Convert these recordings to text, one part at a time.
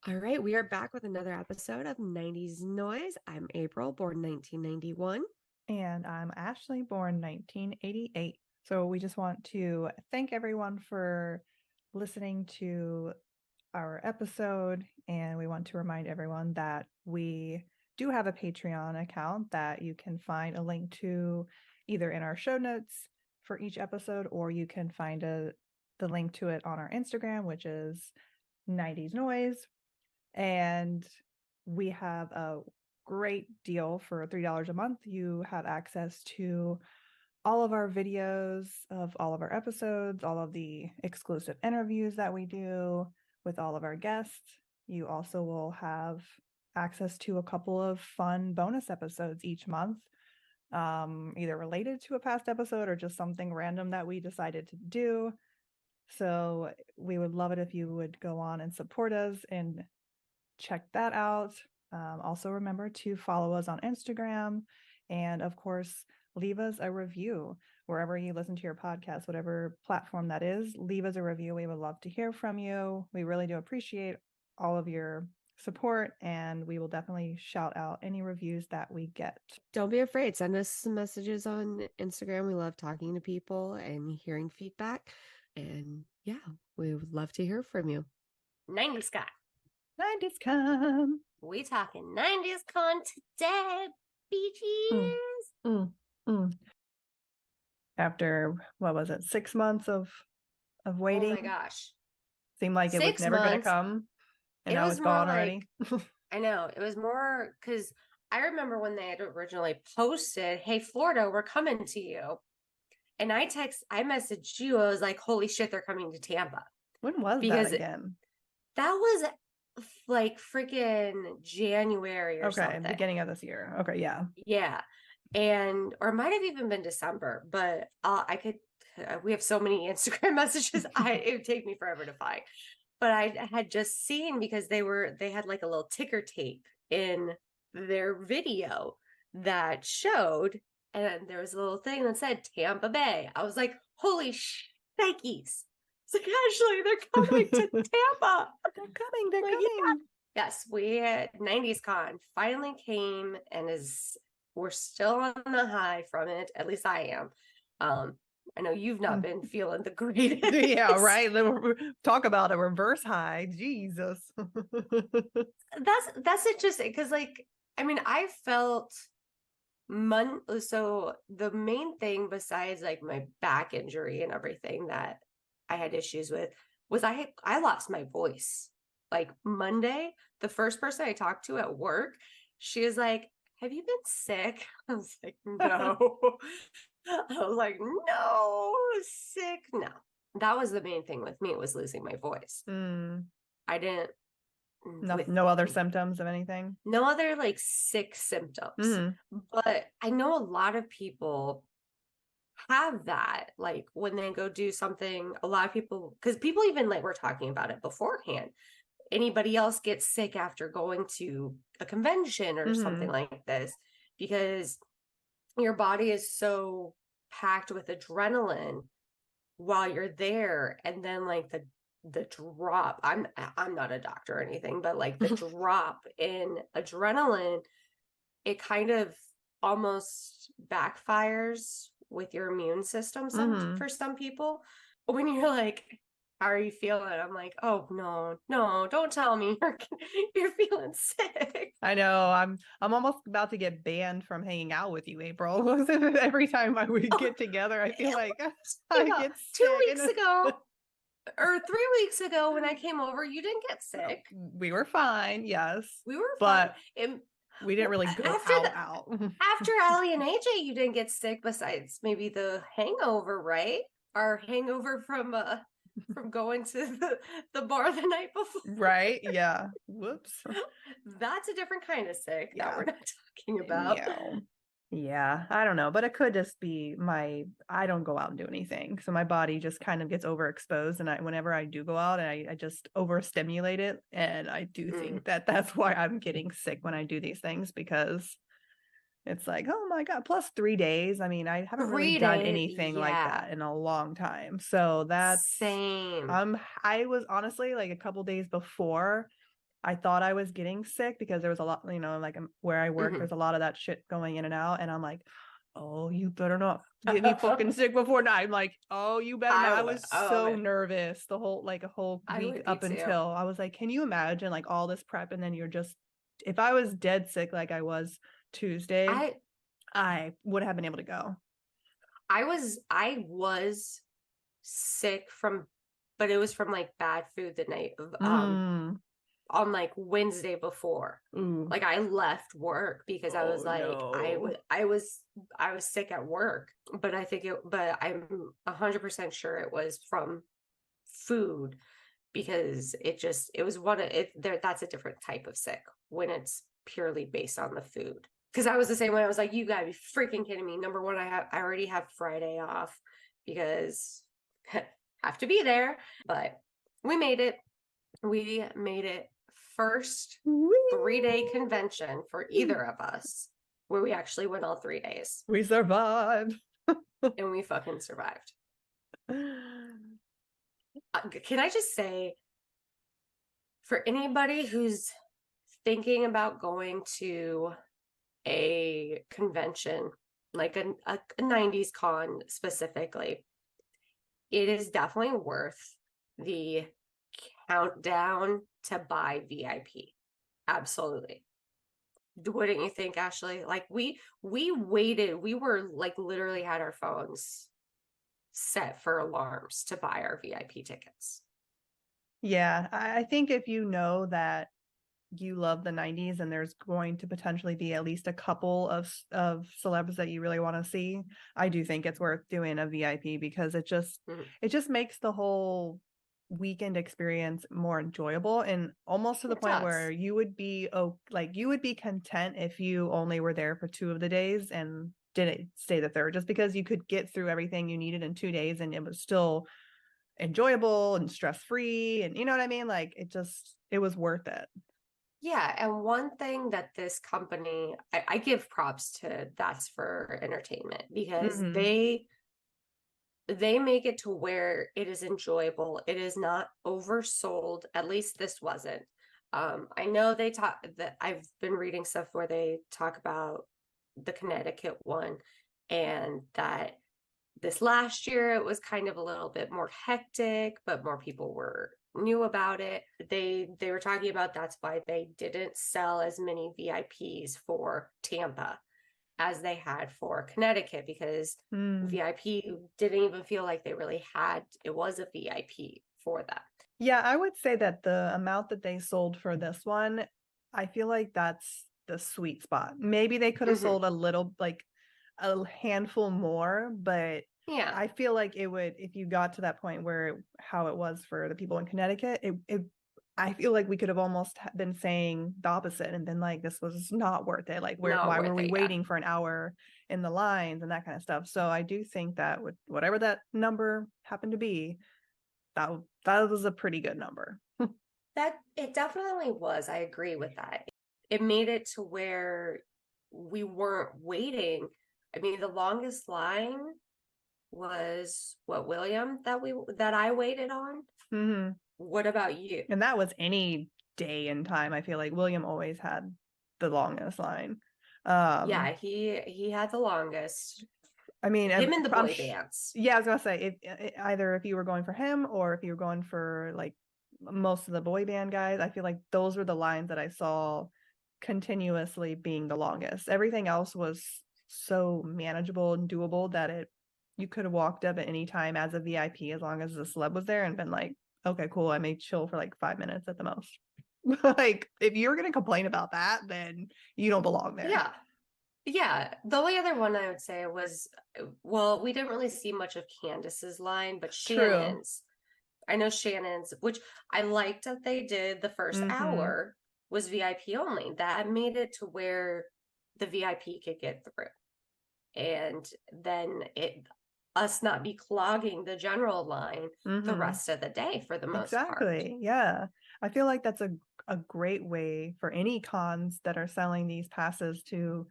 All right, we are back with another episode of 90s Noise. I'm April, born 1991. And I'm Ashley, born 1988. So we just want to thank everyone for listening to our episode. And we want to remind everyone that we do have a Patreon account that you can find a link to either in our show notes for each episode, or you can find the link to it on our Instagram, which is 90s Noise. And we have a great deal for $3 a month. You have access to all of our videos of all of our episodes, all of the exclusive interviews that we do with all of our guests. You also will have access to a couple of fun bonus episodes each month, either related to a past episode or just something random that we decided to do. So we would love it if you would go on and support us and check that out. Also remember to follow us on Instagram, and of course leave us a review wherever you listen to your podcast, whatever platform that is. Leave us a review. We would love to hear from you. We really do appreciate all of your support, and we will definitely shout out any reviews that we get. Don't be afraid. Send us some messages on Instagram. We love talking to people and hearing feedback. And yeah, we would love to hear from you. 90s Con. 90s Con. We talking 90s Con today, bitches. After, what was it, 6 months of waiting? Oh my gosh. Seemed like it was never going to come. And now it's gone already. I know. It was more because I remember when they had originally posted, hey, Florida, we're coming to you. And I messaged you. I was like, holy shit, they're coming to Tampa. When was that again? That was like freaking January or something. Okay, beginning of this year. Okay, yeah. Yeah. And, or it might have even been December, but we have so many Instagram messages. It would take me forever to find. But I had just seen, because they had like a little ticker tape in their video that showed, and there was a little thing that said Tampa Bay. I was like, holy shnikes. It's like, Ashley, they're coming to Tampa. They're coming. Yeah. Yes, we had 90s Con finally came, and we're still on the high from it. At least I am. I know you've not been feeling the greatest. Yeah, right. Talk about a reverse high. Jesus. That's interesting, because I felt so the main thing, besides like my back injury and everything that I had issues with, was I lost my voice. Like Monday, the first person I talked to at work, she was like, have you been sick? I was like, no. I was like, no, sick. No, that was the main thing with me. It was losing my voice. I didn't. No other symptoms of anything? No other like sick symptoms. But I know a lot of people have that, like when they go do something, a lot of people, because people even like, we're talking about it beforehand. Anybody else gets sick after going to a convention or something like this, because your body is so packed with adrenaline while you're there. And then like the drop, I'm not a doctor or anything, but like the drop in adrenaline, it kind of almost backfires with your immune system for some people. When you're like, how are you feeling? I'm like, oh no, don't tell me you're feeling sick. I know. I'm almost about to get banned from hanging out with you, April. Every time we get together, I feel like I get sick. 2 weeks ago or 3 weeks ago when I came over, you didn't get sick. We were fine. Yes, we were but fine. We didn't really go out. After Allie and AJ, you didn't get sick, besides maybe the hangover, right? Our hangover from going to the bar the night before. Right. Yeah. Whoops. That's a different kind of sick that we're not talking about. Yeah. I don't know, but it could just be I don't go out and do anything. So my body just kind of gets overexposed. And whenever I do go out, I just overstimulate it. And I do think that's why I'm getting sick when I do these things, because it's like, oh my God, plus 3 days. I mean, I haven't really done anything like that in a long time. So that's same. I was honestly like a couple days before, I thought I was getting sick because there was a lot, you know, like where I work, there's a lot of that shit going in and out. And I'm like, oh, you better not get me fucking sick before night. I'm like, oh, you better not. I was so nervous the whole, like a whole week up until I was like, can you imagine like all this prep? And then you're just, if I was dead sick like I was Tuesday, I would have been able to go. I was sick but it was from like bad food the night of on like Wednesday before. Like I left work because I was like I was sick at work, but I'm 100% sure it was from food, because it was that's a different type of sick when it's purely based on the food. Because I was the same way. I was like, you gotta be freaking kidding me. Number one, I already have Friday off because have to be there. But we made it. We made it first 3-day convention for either of us, where we actually went all 3 days. We survived. And we fucking survived. Can I just say, for anybody who's thinking about going to a convention, like a 90s con specifically, it is definitely worth the countdown to buy VIP. Absolutely. Wouldn't you think, Ashley? Like we waited, we were like literally had our phones set for alarms to buy our VIP tickets. Yeah, I think if you know that you love the 90s and there's going to potentially be at least a couple of celebs that you really want to see, I do think it's worth doing a VIP, because it just makes the whole weekend experience more enjoyable, and almost to the point where you would be content if you only were there for 2 of the days and didn't stay the third, just because you could get through everything you needed in 2 days and it was still enjoyable and stress-free, and you know what I mean? Like it was worth it. Yeah, and one thing that this company, I give props to, that's for entertainment, because they make it to where it is enjoyable. It is not oversold. At least this wasn't. I know they talk that I've been reading stuff where they talk about the Connecticut one, and that this last year it was kind of a little bit more hectic, but more people knew about it. They were talking about that's why they didn't sell as many VIPs for Tampa as they had for Connecticut, because VIP didn't even feel like they really it was a VIP for them. Yeah, I would say that the amount that they sold for this one, I feel like that's the sweet spot. Maybe they could have sold a little, like a handful more, but yeah, I feel like it would, if you got to that point where how it was for the people in Connecticut, I feel like we could have almost been saying the opposite and been like, this was not worth it. Like, why were we waiting for an hour in the lines and that kind of stuff? So I do think that with whatever that number happened to be, that was a pretty good number. That it definitely was. I agree with that. It made it to where we weren't waiting. I mean, the longest line was William that I waited on. What about you? And that was any day and time. I feel like William always had the longest line. Yeah, he had the longest. I mean, him and the boy bands. Yeah, I was gonna say, either if you were going for him or if you were going for like most of the boy band guys, I feel like those were the lines that I saw continuously being the longest. Everything else was so manageable and doable that you could have walked up at any time as a VIP, as long as the celeb was there, and been like, okay, cool, I may chill for like 5 minutes at the most. Like, if you're gonna complain about that, then you don't belong there. Yeah. The only other one I would say was, well, we didn't really see much of Candace's line, but Shannon's. I know Shannon's, which I liked that they did the first hour was VIP only. That made it to where the VIP could get through. And then us not be clogging the general line the rest of the day for the most part. Exactly. Yeah. I feel like that's a great way for any cons that are selling these passes to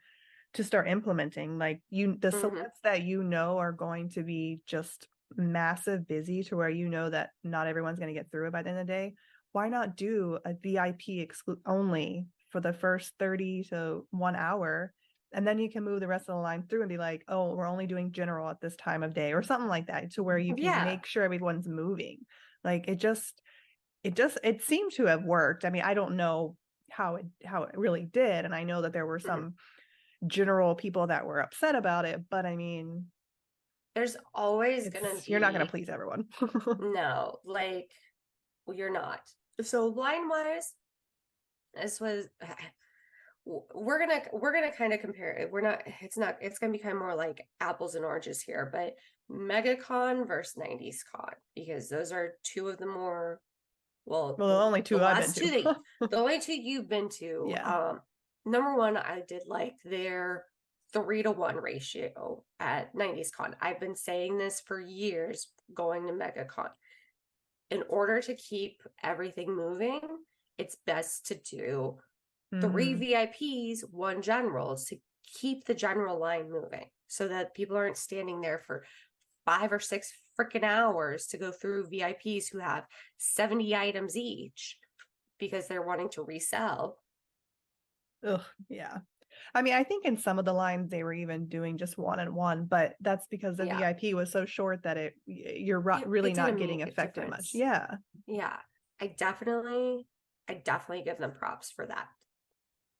start implementing. Like, the celebs that are going to be just massive busy to where that not everyone's going to get through it by the end of the day. why not do a VIP only for the first 30 to 1 hour? And then you can move the rest of the line through and be like, oh, we're only doing general at this time of day or something like that, to where you can make sure everyone's moving. Like it seemed to have worked. I mean, I don't know how it really did. And I know that there were some general people that were upset about it, but I mean, there's always gonna be, you're not gonna please everyone. No, like, well, you're not. So line wise, this was we're gonna kind of compare it. It's gonna be kind of more like apples and oranges here, but MegaCon versus 90s Con, because those are two of the more the only two I've been to. The only two you've been to. Yeah. Number one, I did like their 3-to-1 ratio at 90s Con. I've been saying this for years going to MegaCon. In order to keep everything moving, it's best to do 3 VIPs, 1 general, to keep the general line moving, so that people aren't standing there for 5 or 6 freaking hours to go through VIPs who have 70 items each because they're wanting to resell. Ugh, yeah. I mean, I think in some of the lines they were even doing just 1-on-1, but that's because the VIP was so short that you're really not getting affected much. Yeah. Yeah. I definitely give them props for that.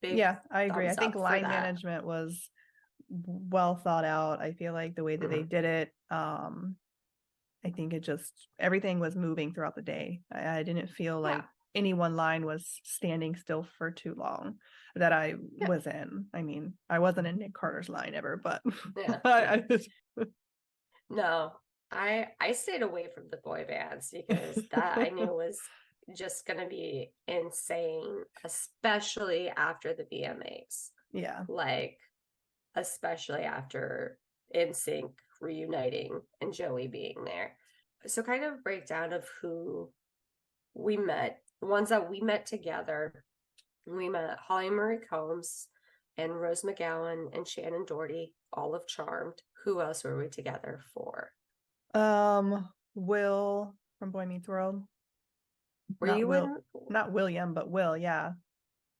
Yeah, I agree. I think line management was well thought out. I feel like the way that they did it, I think everything was moving throughout the day. I didn't feel like any one line was standing still for too long that I was in. I mean, I wasn't in Nick Carter's line ever, but no, I stayed away from the boy bands because that I knew was just going to be insane, especially after the VMAs. Yeah. Like, especially after NSYNC reuniting and Joey being there. So kind of breakdown of who we met. The ones that we met together. We met Holly Marie Combs and Rose McGowan and Shannon Doherty, all of Charmed. Who else were we together for? Will from Boy Meets World. Not William, but Will, yeah.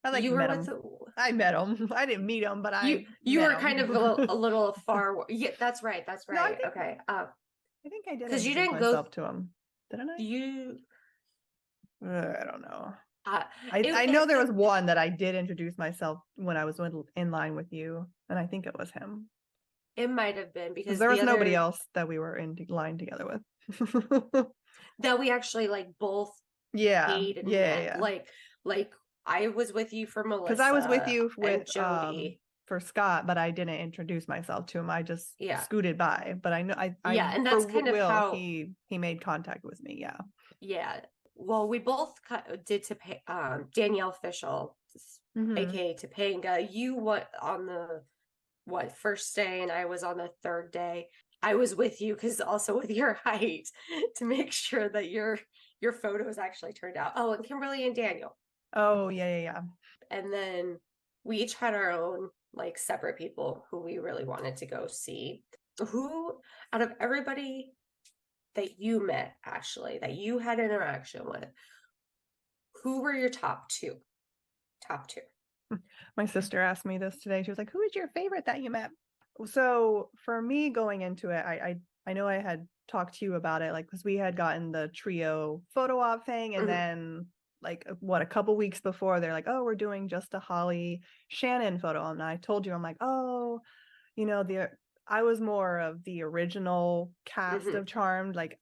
I met him. I met him. I didn't meet him, but you were kind of a little far. Yeah, that's right. That's right. No, okay. I think I did because you didn't go to him, didn't I? I don't know. I know there was one that I did introduce myself when I was in line with you, and I think it was him. It might have been because there was nobody else that we were in line together with. That we actually like both. Yeah. Like I was with you for Melissa. Because I was with you with Jody for Scott, but I didn't introduce myself to him. I just scooted by. But I know and that's kind of how he made contact with me. Yeah. Yeah. Well, we both did Danielle Fishel, aka Topanga. You went on the first day, and I was on the third day. I was with you because also with your height to make sure that your photos actually turned out. Oh, and Kimberly and Daniel. Oh, yeah. And then we each had our own like separate people who we really wanted to go see. Who out of everybody that you met, Ashley, that you had interaction with, who were your top two? My sister asked me this today. She was like, who is your favorite that you met? So for me going into it, I know I had talked to you about it, like, because we had gotten the trio photo op thing, and then like a couple weeks before, they're like, oh, we're doing just a Holly Shannon photo, and I told you, I'm like, oh, I was more of the original cast of Charmed. Like,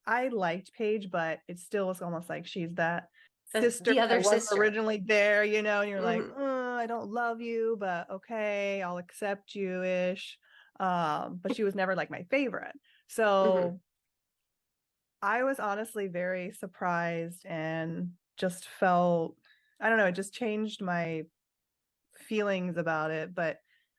I liked Paige, but it still was almost like she's that sister that was originally there, and you're like, I don't love you, but okay, I'll accept you ish. But she was never like my favorite. So I was honestly very surprised and just felt, I don't know, it just changed my feelings about it. But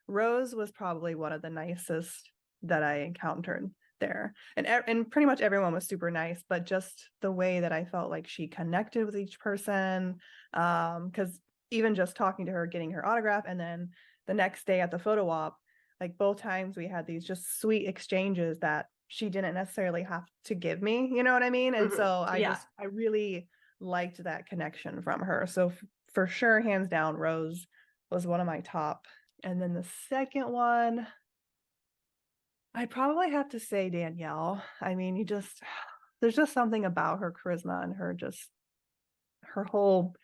Rose was probably one of the nicest that I encountered there, and pretty much everyone was super nice, but just the way that I felt like she connected with each person, because even just talking to her, getting her autograph, and then the next day at the photo op, like both times we had these just sweet exchanges that she didn't necessarily have to give me, you know what I mean? And so I really liked that connection from her. So for sure, hands down, Rose was one of my top. And then the second one, I'd probably have to say Danielle. I mean, there's just something about her charisma and her whole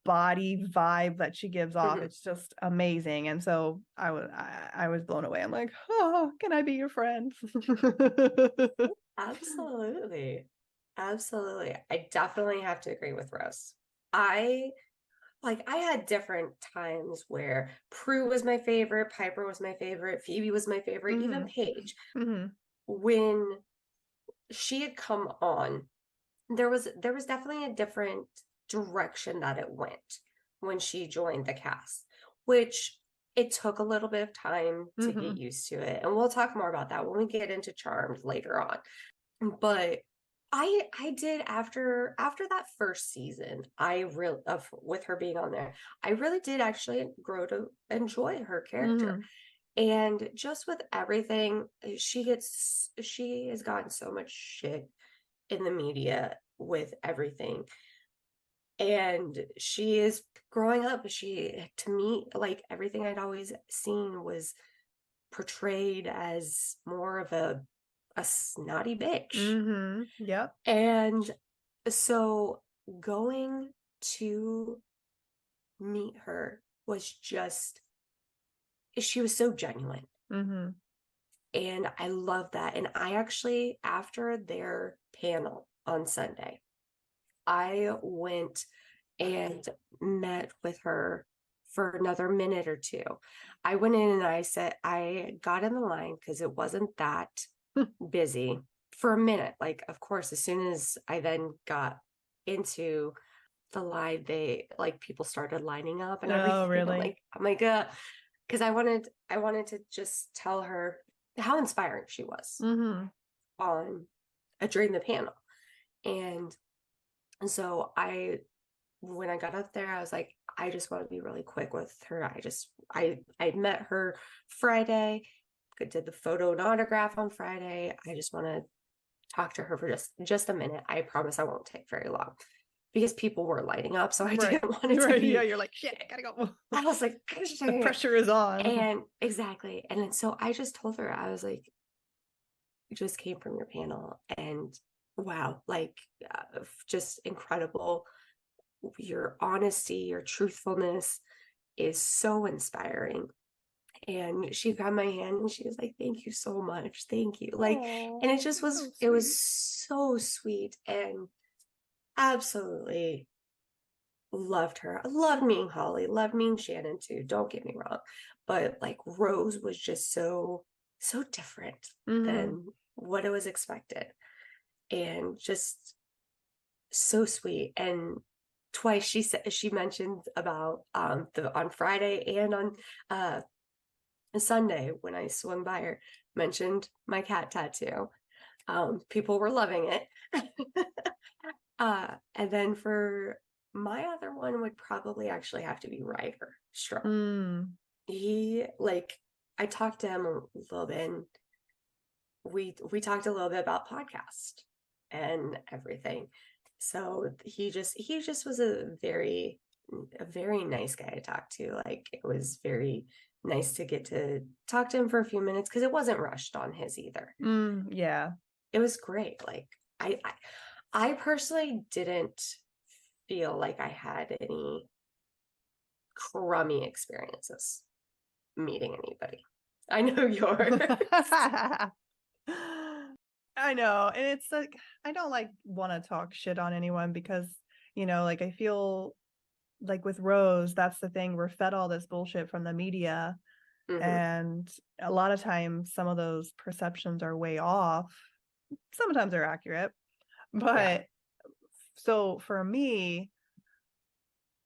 body vibe that she gives off. It's just amazing. And so I was blown away. I'm like, oh, can I be your friend? Absolutely. Absolutely. I definitely have to agree with Rose. I had different times where Prue was my favorite, Piper was my favorite, Phoebe was my favorite, even Paige. When she had come on, there was definitely a different direction that it went when she joined the cast, which it took a little bit of time to get used to it. And we'll talk more about that when we get into Charmed later on. But I did after that first season, with her being on there, I really did actually grow to enjoy her character. And just with everything, she has gotten so much shit in the media with everything. And she is growing up. To me, like, everything I'd always seen was portrayed as more of a snotty bitch. Yep. And so going to meet her was just, she was so genuine. And I love that. And I actually, after their panel on Sunday, I went and met with her for another minute or two. I went in and I got in the line because it wasn't that busy for a minute. Like, of course, as soon as I then got into the line, people started lining up and everything. Oh, really? I'm like, because I wanted to just tell her how inspiring she was during the panel. And so when I got up there, I was like, I just want to be really quick with her. I met her Friday, did the photo and autograph on Friday. I just want to talk to her for just a minute. I promise I won't take very long, because people were lighting up. So I didn't want it to be. Yeah, you're like, shit, I gotta go. I was like, the pressure is on. And exactly. And then so I just told her, I was like, you just came from your panel and wow, just incredible. Your honesty, your truthfulness is so inspiring. And she grabbed my hand and she was like, thank you so much. Thank you. And it just was, it was so sweet, and absolutely loved her. I loved meeting Holly, loved meeting Shannon too. Don't get me wrong. But Rose was just so different than what it was expected. And just so sweet. And twice she mentioned about on Friday and on Sunday when I swung by her, mentioned my cat tattoo. People were loving it. And then for my other one would probably actually have to be Ryder Strong. He, I talked to him a little bit, and we talked a little bit about podcast and everything. So he just was a very nice guy to talk to. It was very nice to get to talk to him for a few minutes, because it wasn't rushed on his either. Yeah, it was great. I personally didn't feel like I had any crummy experiences meeting anybody. I know yours. I know. And it's like, I don't want to talk shit on anyone, because, I feel like with Rose, that's the thing. We're fed all this bullshit from the media. And a lot of times some of those perceptions are way off. Sometimes they're accurate. But so for me,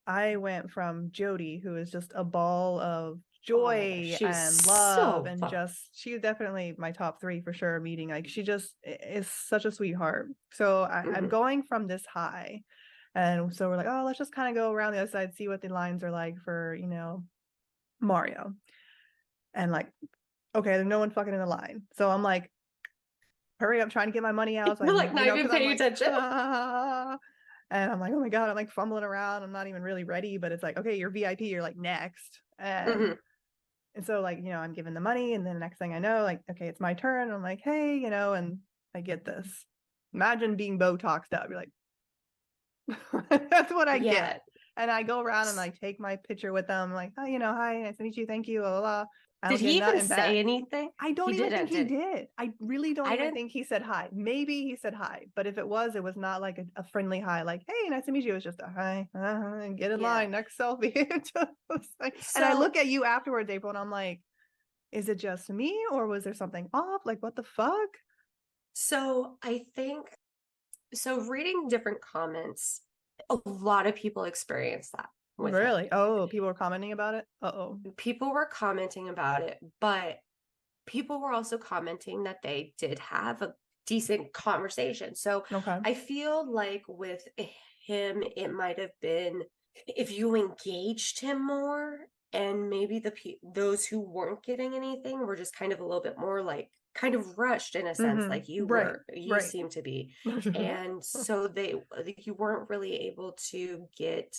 I went from Jody, who is just a ball of joy and love, and she's definitely my top 3 for sure. Meeting, she just is such a sweetheart. So I'm going from this high, and so we're like, oh, let's just kind of go around the other side, see what the lines are like for Mario. And okay, there's no one fucking in the line, so I'm like, hurry up, trying to get my money out. So You're not even paying attention. And I'm like, oh my God, I'm like fumbling around. I'm not even really ready, but it's like, okay, you're VIP. You're like next. And so like, you know, I'm given the money, and then the next thing I know, like, okay, it's my turn. I'm like, hey, you know, and I get this. Imagine being Botoxed up. You're like, that's what I Yeah. get. And I go around and I take my picture with them, like, oh, you know, hi, nice to meet you, thank you, blah, blah, blah. I Did don't get he even nothing say back. anything? I don't He even think didn't, he did. I really don't I even didn't. think he said hi. Maybe he said hi, but if it was not like a friendly hi, like, hey, nice to meet you. It was just a hi, and get in Yeah. line, next selfie. And I So look at you afterwards, April, and I'm like, is it just me, or was there something off? Like, what the fuck? so I think so reading different comments, a lot of people experience that with him. Really? Oh, people were commenting about it? Uh-oh. People were commenting about it, but people were also commenting that they did have a decent conversation. So Okay. I feel like with him, it might have been if you engaged him more, and maybe those who weren't getting anything were just kind of a little bit more like kind of rushed in a sense, like you Right. seem to be. And so you weren't really able to get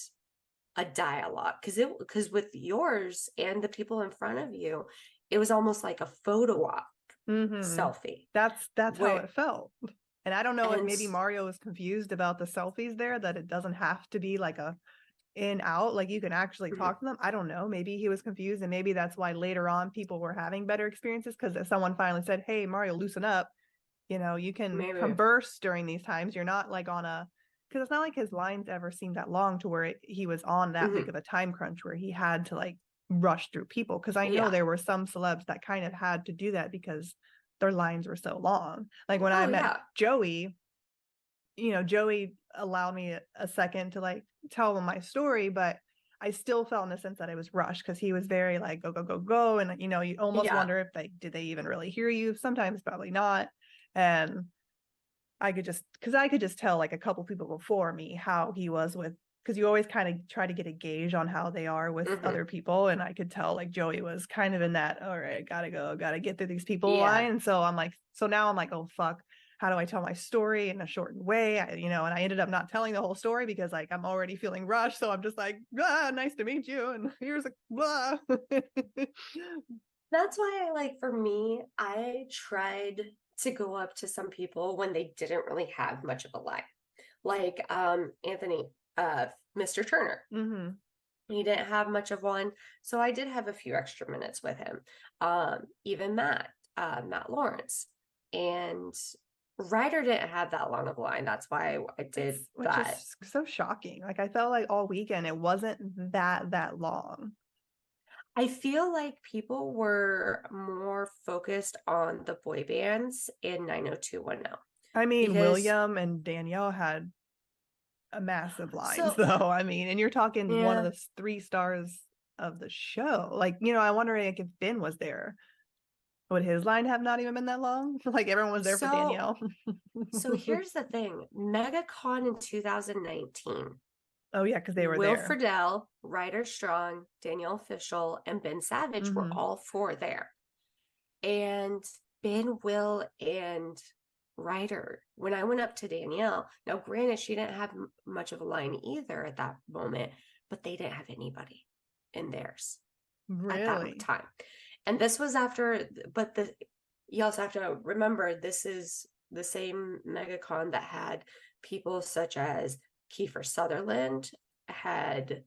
a dialogue, because with yours and the people in front of you, it was almost like a photo op selfie. That's how it felt. And I don't know if And maybe Mario was confused about the selfies there, that it doesn't have to be like a in out, like you can actually talk to them. I don't know, maybe he was confused, and maybe that's why later on people were having better experiences, because someone finally said, hey, Mario, loosen up, you know, you can maybe. converse during these times. You're not like on a, because it's not like his lines ever seemed that long to where he was on that big of a time crunch where he had to like rush through people, because I know there were some celebs that kind of had to do that because their lines were so long. Like when I met Joey, you know, Joey allowed me a second to like tell him my story, but I still felt in the sense that I was rushed, because he was very like, go, go, go, go. And, you know, you almost wonder if did they even really hear you? Sometimes probably not. And I could just tell like a couple people before me how he was with, because you always kind of try to get a gauge on how they are with other people. And I could tell like Joey was kind of in that, all right, gotta get through these people line. And so now I'm like, oh, fuck. How do I tell my story in a shortened way? And I ended up not telling the whole story because like I'm already feeling rushed. So I'm just like, nice to meet you. And here's a blah. That's why for me, I tried to go up to some people when they didn't really have much of a line. Like Anthony, Mr. Turner. He didn't have much of one. So I did have a few extra minutes with him. Even Matt Lawrence. And Ryder didn't have that long of a line. That's why I did that. Which is so shocking. Like I felt like all weekend it wasn't that long. I feel like people were more focused on the boy bands in 90210. I mean, William and Danielle had a massive lines though. I mean, and you're talking one of the 3 stars of the show. Like, I wonder like if Ben was there. Would his line have not even been that long? Like everyone was there for Danielle. So here's the thing. MegaCon in 2019. Oh yeah, because they were Will there. Friedle, Ryder Strong, Danielle Fishel, and Ben Savage were all 4 there. And Ben, Will, and Ryder, when I went up to Danielle, now granted, she didn't have much of a line either at that moment, but they didn't have anybody in theirs at that time. And this was after, but you also have to remember, this is the same MegaCon that had people such as Kiefer Sutherland, had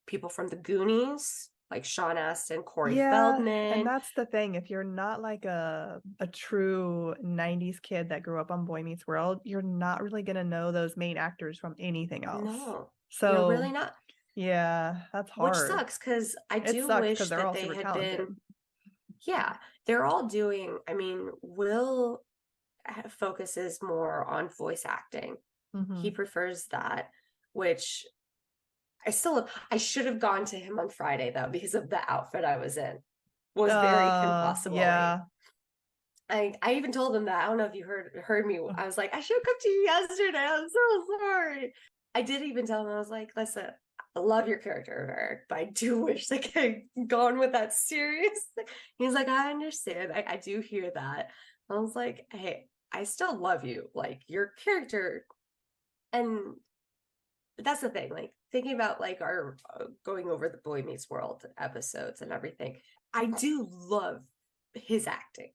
people from the Goonies, like Sean Astin, Corey Feldman. And that's the thing. If you're not like a true 90s kid that grew up on Boy Meets World, you're not really going to know those main actors from anything else. No, so you're really not. Yeah, that's hard. Which sucks, because I do wish that they had been. Yeah, they're all doing. I mean, Will focuses more on voice acting. He prefers that, which I should have gone to him on Friday though, because of the outfit I was in. Was very Kim Possible. Yeah. I even told him that. I don't know if you heard me. I was like, I should have come to you yesterday. I'm so sorry. I did even tell him, I was like, listen, I love your character, Eric, but I do wish I could have gone with that serious. He's like, I understand. I do hear that. I was like, hey, I still love you. Like your character. And that's the thing, like thinking about like our going over the Boy Meets World episodes and everything, I do love his acting.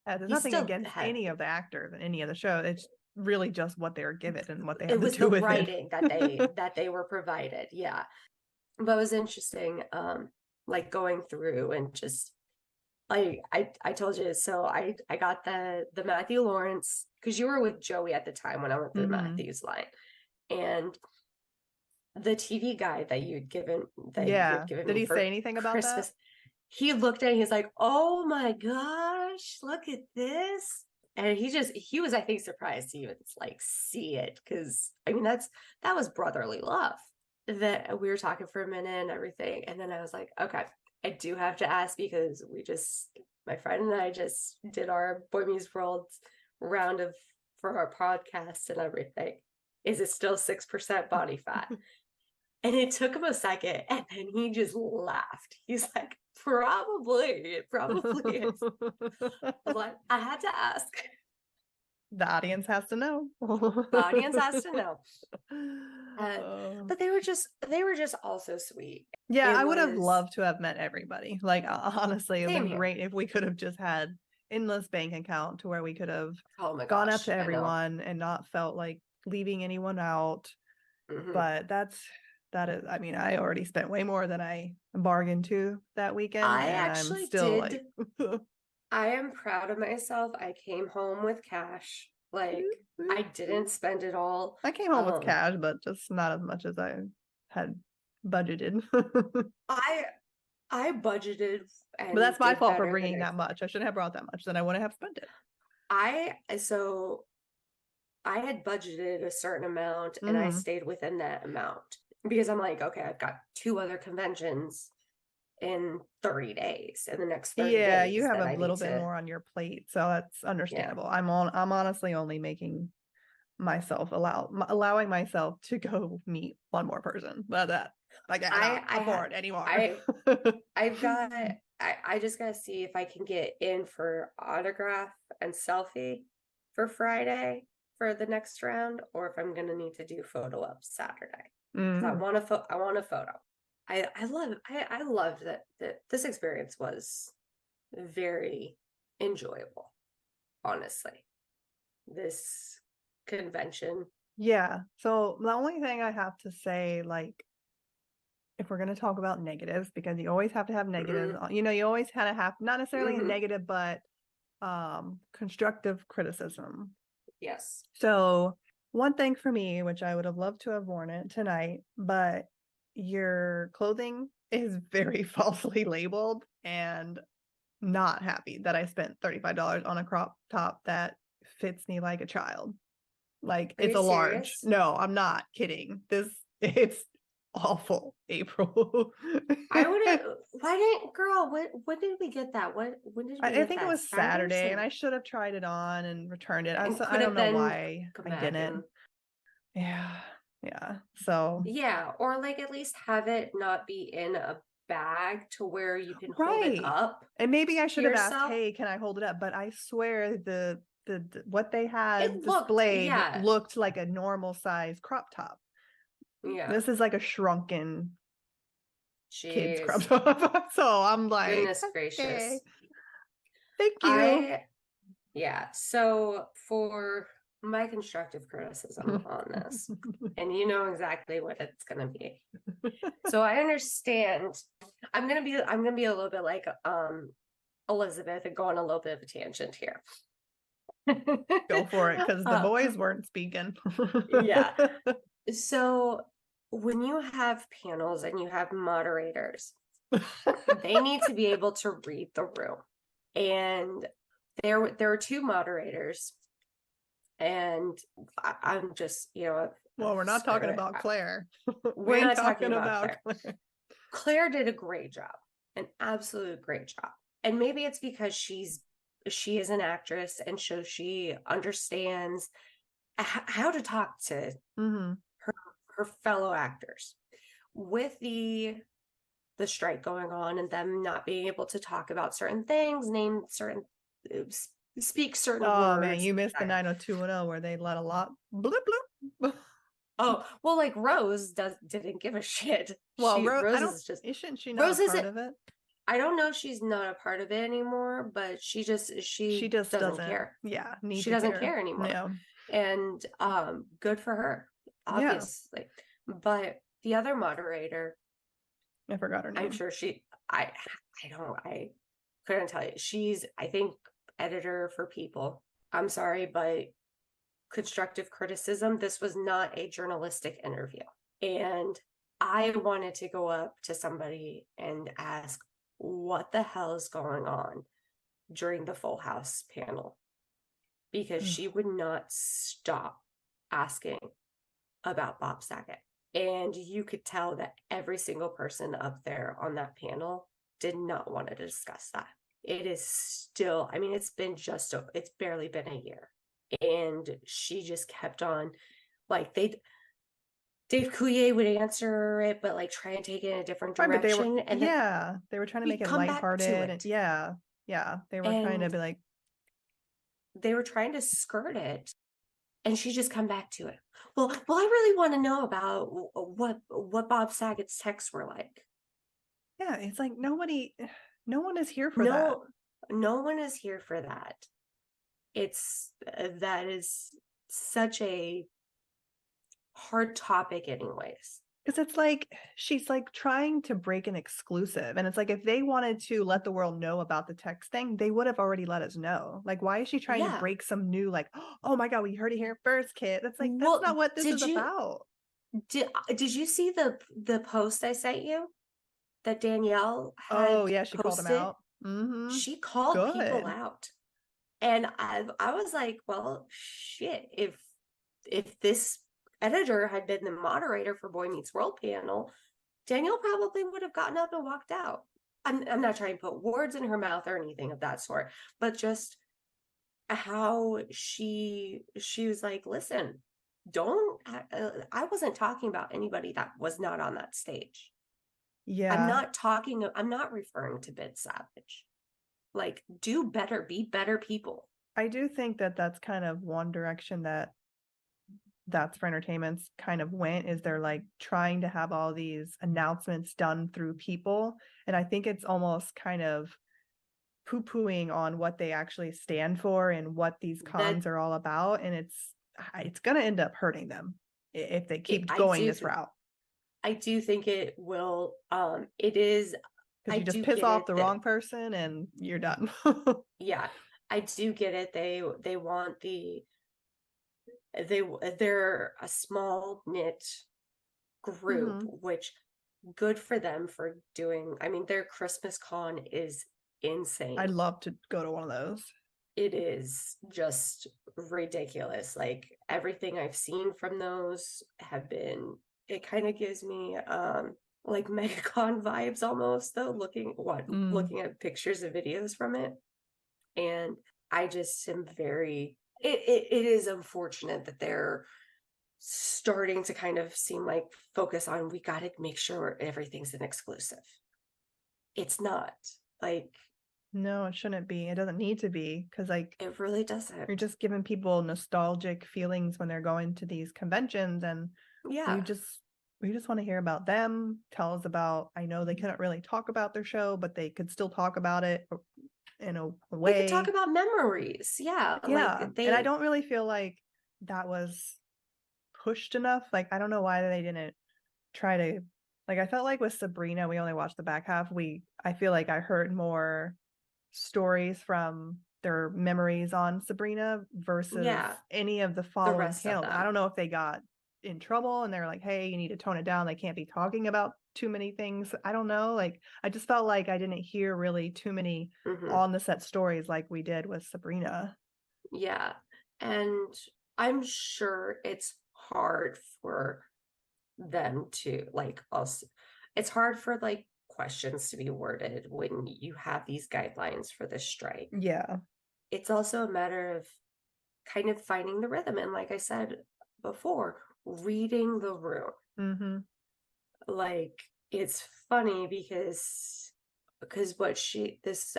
There's He nothing still against had, any of the actors in any of the show. It's really just what they were given and what they it have to was do the with writing it. that they were provided. Yeah. But it was interesting, like going through and just like I told you, so I got the Matthew Lawrence, because you were with Joey at the time when I went through Matthew's line, and the TV guide that you'd given Yeah. Did me he for say anything about that? Christmas, he looked at it, he's like, oh my gosh, look at this. And he was, I think, surprised to even like see it, because I mean that was brotherly love. That we were talking for a minute and everything, and then I was like, okay, I do have to ask, because my friend and I just did our Boy Meets World round of for our podcast and everything. Is it still 6% body fat? And it took him a second, and then he just laughed. He's like, it probably is. I was like, I had to ask. The audience has to know. The audience has to know. But they were just all so sweet. Yeah, I would have loved to have met everybody. Like, honestly, it would have been great if we could have just had endless bank account to where we could have gone up to everyone and not felt like leaving anyone out. But that is, I mean, I already spent way more than I bargained to that weekend. I and actually I'm still did. Like... I am proud of myself. I came home with cash. Like, I didn't spend it all. I came home with cash, but just not as much as I had budgeted. I budgeted, but that's my fault for bringing that much. I shouldn't have brought that much. Then I wouldn't have spent it. I had budgeted a certain amount, and I stayed within that amount, because I'm like, okay, I've got 2 other conventions in 30 days, in the next 30 days. Yeah, you have a little bit more on your plate, so that's understandable. Yeah. I'm honestly only making myself allowing myself to go meet one more person, but that I can't afford anymore. I just gotta see if I can get in for autograph and selfie for Friday for the next round, or if I'm gonna need to do photo up Saturday. I want a photo. I loved that this experience was very enjoyable, honestly. This convention. Yeah. So the only thing I have to say, like, if we're going to talk about negatives, because you always have to have negatives, you always kind of have, not necessarily a negative, but constructive criticism. Yes. So one thing for me, which I would have loved to have worn it tonight, but your clothing is very falsely labeled, and not happy that I spent $35 on a crop top that fits me like a child. Like, it's a large. No, I'm not kidding. It's awful, April. When did we get that? When did we I think it was Saturday, and I should have tried it on and returned it. I don't know why I didn't. Yeah. So. Yeah, or like at least have it not be in a bag to where you can hold it up. And maybe I should have asked, hey, can I hold it up? But I swear the what they had displayed looked like a normal size crop top. Yeah, this is like a shrunken kids crop top. So I'm like, goodness gracious. Thank you. So for my constructive criticism on this, and you know exactly what it's gonna be. So I understand. I'm gonna be a little bit like Elizabeth and go on a little bit of a tangent here. Go for it, because the boys weren't speaking. Yeah. So when you have panels and you have moderators, they need to be able to read the room. And there were 2 moderators, and I'm just, well, we're not talking about Claire. We're not talking about Claire. Claire did a great job, an absolute great job. And maybe it's because she is an actress, and so she understands how to talk to her fellow actors. With the strike going on and them not being able to talk about certain things, speak certain words. Oh man, you missed the 90210 where they let a lot bloop bloop. Oh, well, like Rose didn't give a shit. Well, Rose is just isn't she Rose not a part isn't. of it? I don't know if she's not a part of it anymore, but she She just doesn't doesn't, care. yeah, need She to doesn't care. care anymore. Yeah. And good for her, Yeah. obviously. But the other moderator, I forgot her name. I'm sure I couldn't tell you. She's, I think, editor for People. I'm sorry, but constructive criticism, this was not a journalistic interview. And I wanted to go up to somebody and ask, what the hell is going on during the Full House panel? Because she would not stop asking about Bob Saget. And you could tell that every single person up there on that panel did not want to discuss that. It is still, I mean, it's barely been a year. And she just kept on, like, Dave Coulier would answer it, but like try and take it in a different direction. They were trying to make it lighthearted. And they were trying to be like, they were trying to skirt it, and she just come back to it. Well, I really want to know about what Bob Saget's texts were like. Yeah, it's like no one is here for that. No one is here for that. That is such a hard topic anyways. Because it's like she's like trying to break an exclusive, and it's like if they wanted to let the world know about the text thing, they would have already let us know. Like, why is she trying to break some new, like, oh my god, we heard it here first, kid? That's like, that's not what this is about. Did you see the post I sent you that Danielle had? Oh yeah, she called him out. Mm-hmm. She called people out, and I was like, well, shit, if this editor had been the moderator for Boy Meets World panel, Danielle probably would have gotten up and walked out. I'm not trying to put words in her mouth or anything of that sort, but just how she was like, listen, I wasn't talking about anybody that was not on that stage. Yeah. I'm not referring to Bid Savage. Like, do better, be better people. I do think that that's kind of one direction That's for Entertainment's kind of went, is they're like trying to have all these announcements done through People. And I think it's almost kind of poo-pooing on what they actually stand for and what these cons are all about. And it's going to end up hurting them if they keep going this route. I do think it will. It is, because you just piss off the wrong person and you're done. Yeah, I do get it. They want they're a small knit group, which good for them for doing. I mean, their Christmas con is insane. I'd love to go to one of those. It is just ridiculous. Like, everything I've seen from those it kind of gives me like MegaCon vibes almost, though, looking at pictures and videos from it. And I just am it is unfortunate that they're starting to kind of seem like focus on, we got to make sure everything's an exclusive. It's not. Like, no, it shouldn't be. It doesn't need to be, because like it really doesn't. You're just giving people nostalgic feelings when they're going to these conventions, and we just want to hear about them. Tell us about, I know they couldn't really talk about their show, but they could still talk about it in a way. They could talk about memories. Yeah. Like and I don't really feel like that was pushed enough. Like, I don't know why they didn't try to, like, I felt like with Sabrina, we only watched the back half. I feel like I heard more stories from their memories on Sabrina versus any of the following panels. I don't know if they got in trouble and they're like, hey, you need to tone it down. They can't be talking about too many things. I don't know. Like, I just felt like I didn't hear really too many on the set stories like we did with Sabrina. Yeah. And I'm sure it's hard for them to, like, also, it's hard for like questions to be worded when you have these guidelines for this strike. Yeah. It's also a matter of kind of finding the rhythm. And like I said before, reading the room. Like, it's funny because what this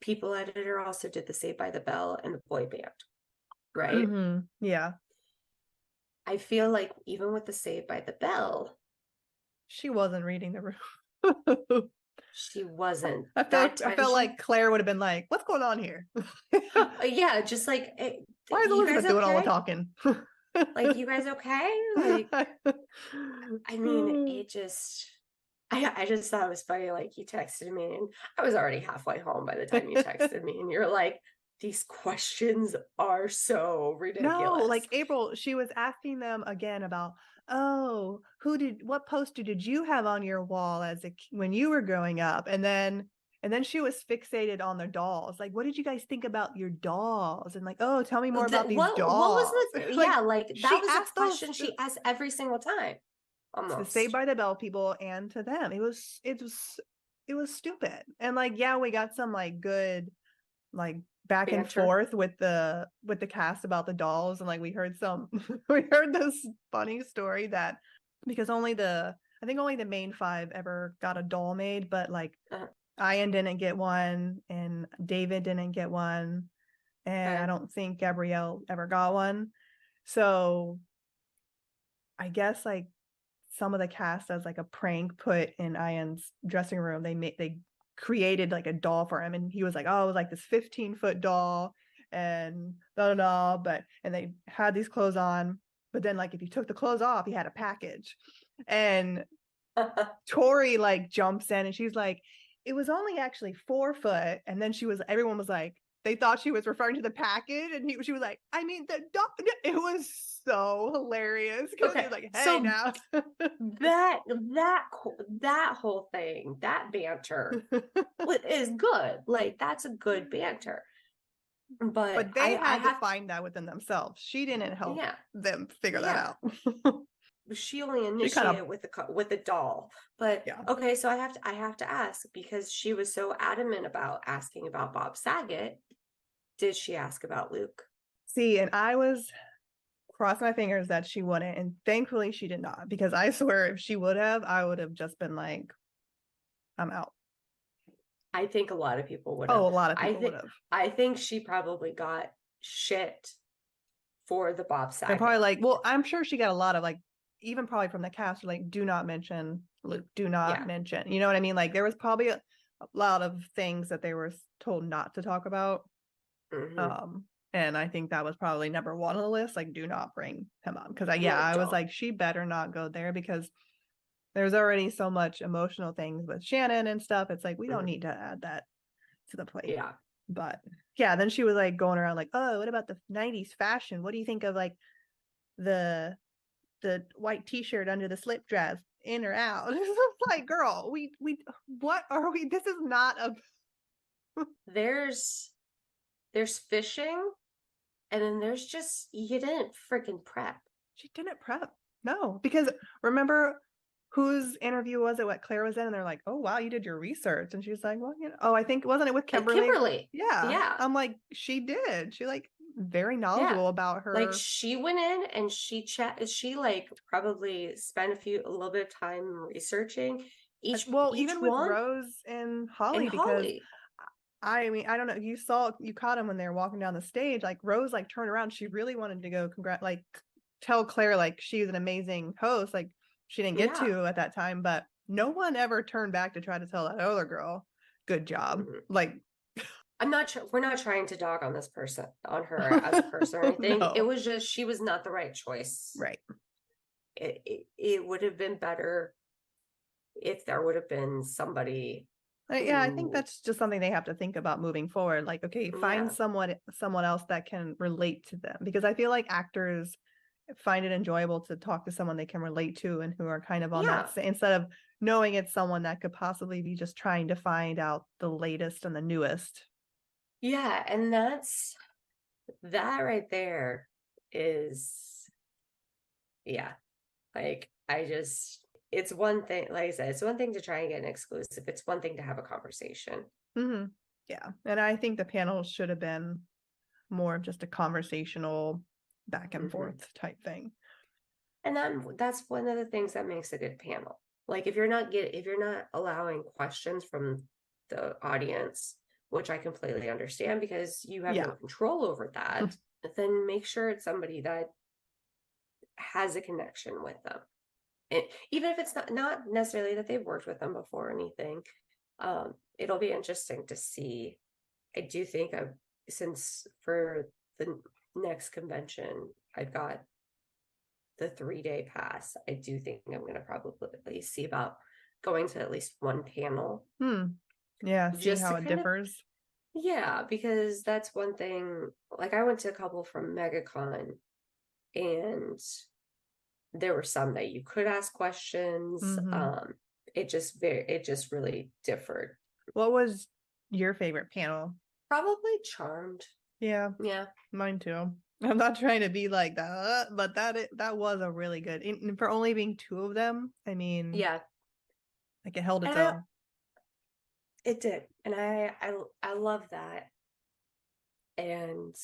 People editor also did the Saved by the Bell and the boy band, right? Yeah. I feel like even with the Saved by the Bell, she wasn't reading the room. she wasn't I that felt time. like Claire would have been like, "What's going on here? Yeah, just like, Why is you guys Elizabeth doing all the okay? talking?" Like, you guys okay? Like, I mean, it just, I just thought it was funny. Like, you texted me, and I was already halfway home by the time you texted me, and you're like, these questions are so No, ridiculous. like April, she was asking them again about, oh, what poster did you have on your wall when you were growing up? And then she was fixated on the dolls. Like, what did you guys think about your dolls? And like, oh, tell me more about these What was dolls. the, Like, yeah, like that she was a asked those question she asked every single time, to the Saved almost. by the Bell people and to them. It was stupid. And like, yeah, we got some like good like back and Banter. forth with the cast about the dolls, and like we heard this funny story that because I think only the main five ever got a doll made, but like Ian didn't get one and David didn't get one, and I don't think Gabrielle ever got one. So I guess like some of the cast, as like a prank put in Ian's dressing room, they created like a doll for him, and he was like, oh, it was like this 15-foot doll and da da da, and they had these clothes on, but then like if you took the clothes off, he had a package. And Tori like jumps in and she's like, it was only actually 4 foot. And then everyone was like, they thought she was referring to the package, and she was like, I mean, the dog. It was so hilarious because he was like, hey, so now that whole thing, that banter is good. Like, that's a good banter. But they I had to have find that within themselves. She didn't help them figure that out. She only initiated with the doll. But okay, so I have to ask, because she was so adamant about asking about Bob Saget. Did she ask about Luke? See, and I was crossing my fingers that she wouldn't, and thankfully she did not, because I swear if she would have, I would have just been like, I'm out. I think a lot of people would have. Oh, a lot of people would have. I think she probably got shit for the Bob Saget. They're probably like, well, I'm sure she got a lot of like, even probably from the cast, like, do not mention Luke, do not mention. You know what I mean? Like, there was probably a lot of things that they were told not to talk about. And I think that was probably number one on the list. Like, do not bring him on, because I was like, she better not go there, because there's already so much emotional things with Shannon and stuff. It's like, we don't need to add that to the plate. Yeah. But yeah, then she was like going around like, oh, what about the 90s fashion? What do you think of like the white t-shirt under the slip dress, in or out? It's like, girl, we what are we? This is not a there's fishing, and then there's just, you didn't freaking prep. She didn't prep. No, because remember whose interview was it? What Claire was in, and they're like, "Oh wow, you did your research," and she's like, "Well, you know, oh, I think wasn't it with Kimberly?" Kimberly, yeah. I'm like, she did. She like very knowledgeable about her. Like, she went in and she like probably spent a little bit of time researching each even with Rose and Holly, because I mean, I don't know, you caught them when they were walking down the stage, like Rose like turned around, she really wanted to go tell Claire like she's an amazing host, like she didn't get to at that time, but no one ever turned back to try to tell that other girl, good job. Like, I'm not sure, we're not trying to dog on her as a person or anything. No. It was just, she was not the right choice. Right. It would have been better if there would have been somebody. I think that's just something they have to think about moving forward. Like, okay, find someone else that can relate to them, because I feel like actors find it enjoyable to talk to someone they can relate to and who are kind of on that, instead of knowing it's someone that could possibly be just trying to find out the latest and the newest. Yeah, and that right there is, like, it's one thing, like I said, it's one thing to try and get an exclusive. It's one thing to have a conversation. Mm-hmm. Yeah. And I think the panel should have been more of just a conversational back and forth type thing. And that's one of the things that makes a good panel. Like, if you're not allowing questions from the audience, which I completely understand because you have no control over that, then make sure it's somebody that has a connection with them. And even if it's not necessarily that they've worked with them before or anything, it'll be interesting to see. I do think since for the next convention, I've got the 3-day pass. I do think I'm going to probably see about going to at least one panel. Yeah, see just how it differs. Yeah, because that's one thing. Like I went to a couple from MegaCon, and there were some that you could ask questions. It just really differed. What was your favorite panel? Probably Charmed. Yeah, mine too. I'm not trying to be like that, but that was a really good, and for only being 2 of them. I mean, yeah, like it held its own. It did, and I love that, and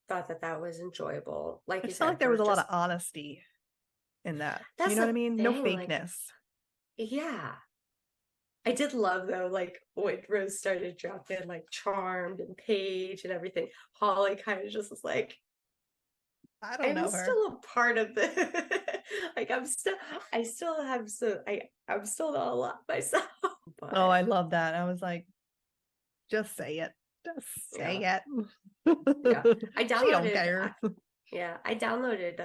thought that was enjoyable. Like I you felt said, like there was a lot of honesty in that. You know what I mean? No fakeness. Yeah. I did love though, like when Rose started dropping like Charmed and Paige and everything, Holly kind of just was like, I don't know her. I'm still a part of the like I'm still not a lot myself. But... Oh, I love that. I was like, just say it. Just say it. Yeah. I downloaded she don't care. I downloaded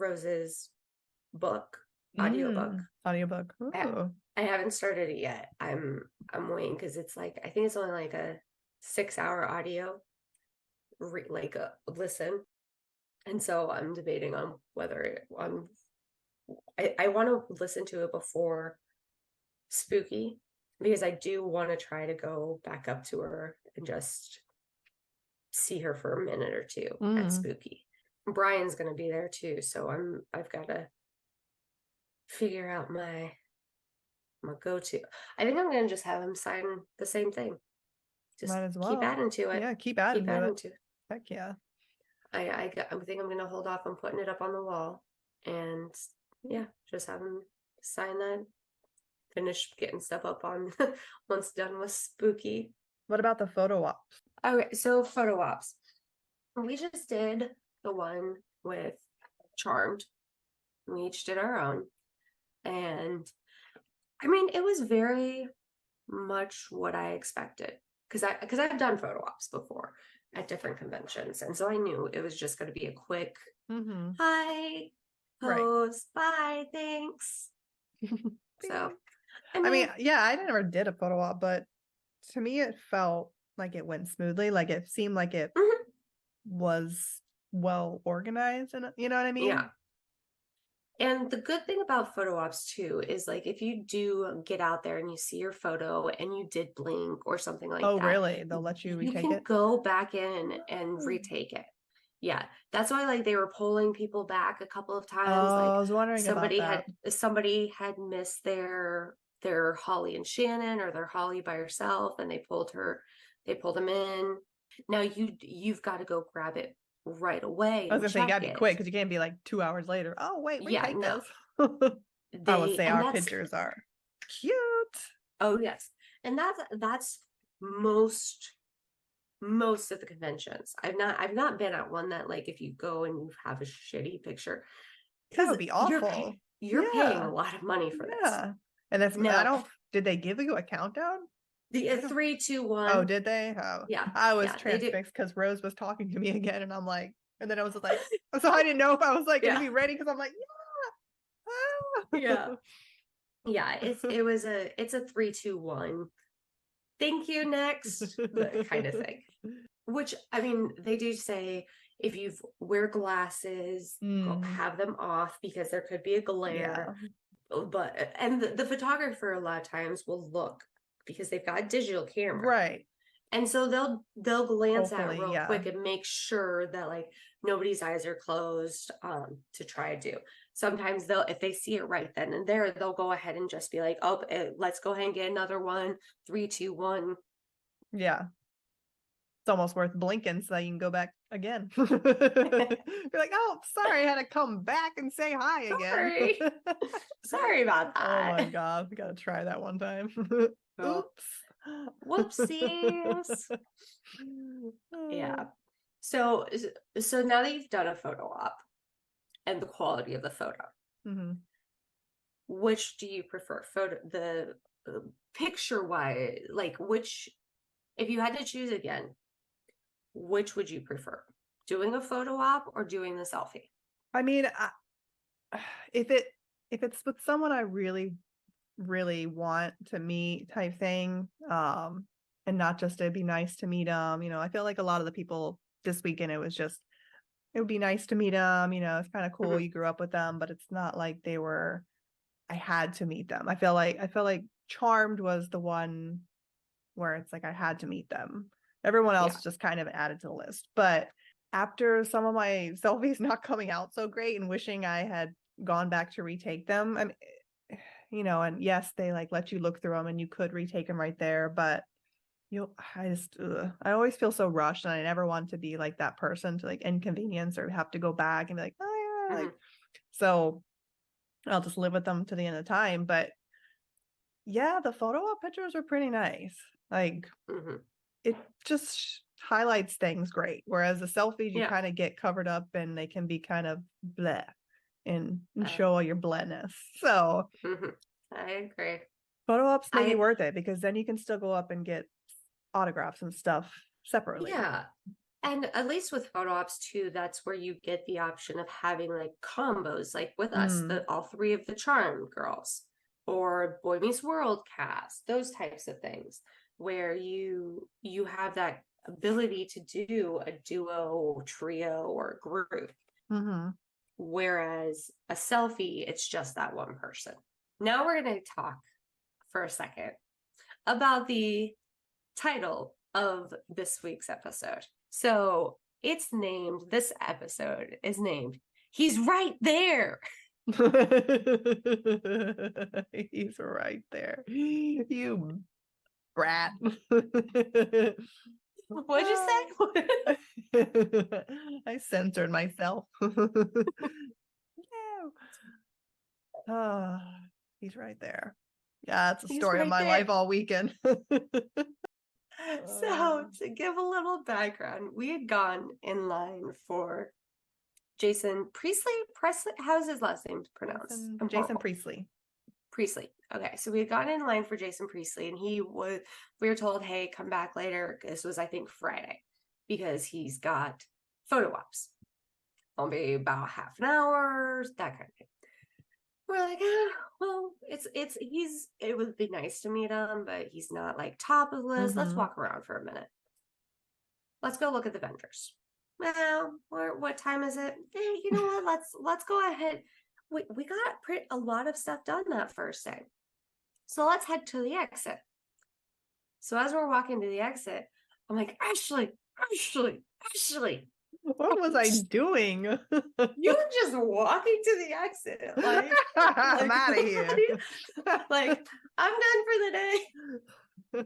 Rose's book, audiobook. I haven't started it yet. I'm waiting because it's like I think it's only like a 6-hour audio like a listen, and so I'm debating on whether I want to listen to it before Spooky, because I do want to try to go back up to her and just see her for a minute or two at Spooky. Brian's gonna be there too, so I've got to figure out my go-to. I think I'm gonna just have him sign the same thing. Just might as well keep adding to it. Yeah, keep adding to it. Heck yeah. I think I'm gonna hold off on putting it up on the wall, and just have him sign that. Finish getting stuff up on once done with Spooky. What about the photo ops? Okay, so photo ops. We just did the one with Charmed. We each did our own, and I mean, it was very much what I expected, because I've done photo ops before at different conventions, and so I knew it was just going to be a quick hi, pose, bye, thanks. So, I mean, yeah, I never did a photo op, but to me, it felt like it went smoothly. Like it seemed like it was well organized, and you know what I mean? Yeah. And the good thing about photo ops too is like if you do get out there and you see your photo and you did blink or something like that. Oh, really? They'll let you retake it? You can go back in and retake it. Yeah. That's why like they were pulling people back a couple of times. I was wondering about that. Somebody had missed their Holly and Shannon, or their Holly by herself, and they pulled them in. Now you've got to go grab it right away. I was gonna say you gotta be quick, because you can't be like 2 hours later. Oh wait, we take this. I would say our pictures are cute. Oh yes, and that's most of the conventions. I've not been at one that like if you go and you have a shitty picture, that would be awful. You're paying a lot of money for this. And that's did they give you a countdown? The 3, 2, 1. Oh, did they? Oh, yeah. I was transfixed because Rose was talking to me again, and I'm like, and then I was like, so I didn't know if I was like gonna be ready, because I'm like, yeah. It's a 3, 2, 1. Thank you, next, that kind of thing. Which I mean, they do say if you wear glasses, have them off, because there could be a glare. But the photographer a lot of times will look, because they've got a digital camera, right? And so they'll glance at it real quick and make sure that like nobody's eyes are closed to try to do. Sometimes if they see it right then and there, they'll go ahead and just be like, oh, let's go ahead and get another one. 3, 2, 1. Yeah. It's almost worth blinking so that you can go back again. You're like, oh, sorry, I had to come back and say hi again. Sorry about that. Oh my God, we gotta try that one time. Oops. Whoopsies. Yeah. So now that you've done a photo op, and the quality of the photo. Mm-hmm. Which do you prefer? The picture wise, like which, if you had to choose again, which would you prefer? Doing a photo op or doing the selfie? I mean, if it's with someone I really, really want to meet type thing, and not just to be nice to meet them, I feel like a lot of the people this weekend, it would be nice to meet them, it's kind of cool. Mm-hmm. You grew up with them, but it's not like I had to meet them. I feel like Charmed was the one where it's like I had to meet them. Everyone else just kind of added to the list. But after some of my selfies not coming out so great and wishing I had gone back to retake them, I mean, and yes, they like let you look through them and you could retake them right there, but I always feel so rushed, and I never want to be like that person to like inconvenience or have to go back and be like, oh yeah, like, so I'll just live with them to the end of the time. But yeah, the photo op pictures are pretty nice. Like it just highlights things great. Whereas the selfies, you kind of get covered up and they can be kind of bleh and show all your blehness. So I agree. Photo ops may be worth it because then you can still go up and get autographs and stuff separately. Yeah. And at least with photo ops too, that's where you get the option of having like combos, like with us, all three of the Charm girls or Boy Meets World cast, those types of things, where you have that ability to do a duo, trio, or group. Whereas a selfie, it's just that one person. Now we're going to talk for a second about the title of this week's episode. So this episode is named He's Right There. He's right there. You brat. What'd you say? I censored myself. Oh, he's right there. Yeah, it's a story of my life all weekend. So to give a little background, we had gone in line for Jason Presley. How's his last name pronounced? Jason Presley. Okay, so we had gone in line for Jason Presley, and we were told, hey, come back later. This was, I think, Friday, because he's got photo ops. It'll be about half an hour, that kind of thing. We're like, well, it would be nice to meet him, but he's not like top of the list. Let's walk around for a minute. Let's go look at the vendors. Well, what time is it? You know what? Let's go ahead. We got a lot of stuff done that first day. So let's head to the exit. So as we're walking to the exit, I'm like, Ashley. What was I doing? You were just walking to the exit. Like I'm out of here. Like, I'm done for the day.